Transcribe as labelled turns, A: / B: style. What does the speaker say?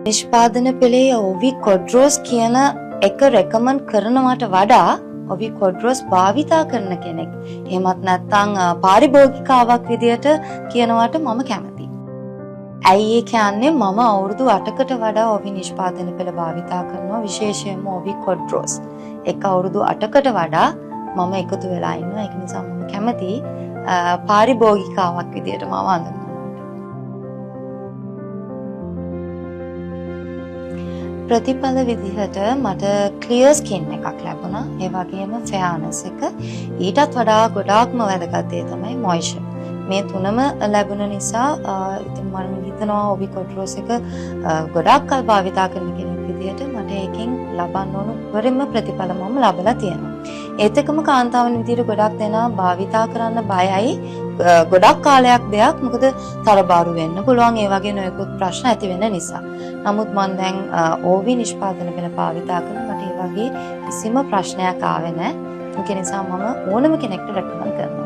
A: නිෂ්පාදන පෙළේ ඔවි කොඩ්රෝස් කියන එක රෙකමන්ඩ් කරනවට වඩා ඔවි කොඩ්රෝස් භාවිතා කරන කෙනෙක් එහෙමත් නැත්නම් පාරිභෝගිකාවක් විදියට කියනවට මම කැමතියි. ඇයි ඒ කියන්නේ මම අවුරුදු 8කට වඩා ඔවි නිෂ්පාදන පෙළ භාවිතා කරනවා විශේෂයෙන්ම ඔවි කොඩ්රෝස්. එක අවුරුදු 8කට වඩා මම එකතු වෙලා ඉන්නවා. ඒක නිසා මම කැමතියි පාරිභෝගිකාවක් විදියට මම අඳිනවා. ප්‍රතිඵල විදිහට මට ක්ලියර් ස්කින් එකක් ලැබුණා. ඒ වගේම ෆෙයානස් එක. ඊටත් වඩා ගොඩාක්ම වැදගත් දේ තමයි මොයිස්චර්. මේ තුනම ලැබුණ නිසා ඉතින් මම හිතනවා ඔබි කොඩ්රෝස් එක ගොඩාක් කල් භාවිතා කරන කෙනෙක් විදිහට මට ඒකෙන් ලබන්න ඕන උපරිම ප්‍රතිඵල මම ලබලා තියෙනවා. ඒත් එක්කම කාන්තාවන් විදිහට ගොඩක් දෙනා භාවිතා කරන්න බයයි. ගොඩක් කාලයක් දෙයක් මොකද තරබාරු වෙන්න පුළුවන් ඒ වගේ නොයෙකුත් ප්‍රශ්න ඇති වෙන නිසා. නමුත් මම දැන් ඕවි නිෂ්පාදන පෙළ භාවිතා කරන මට ඒ වගේ කිසිම ප්‍රශ්නයක් ආවේ නැහැ. ඒක නිසා මම ඕනම කෙනෙක්ට රෙකමන්ඩ් කරනවා.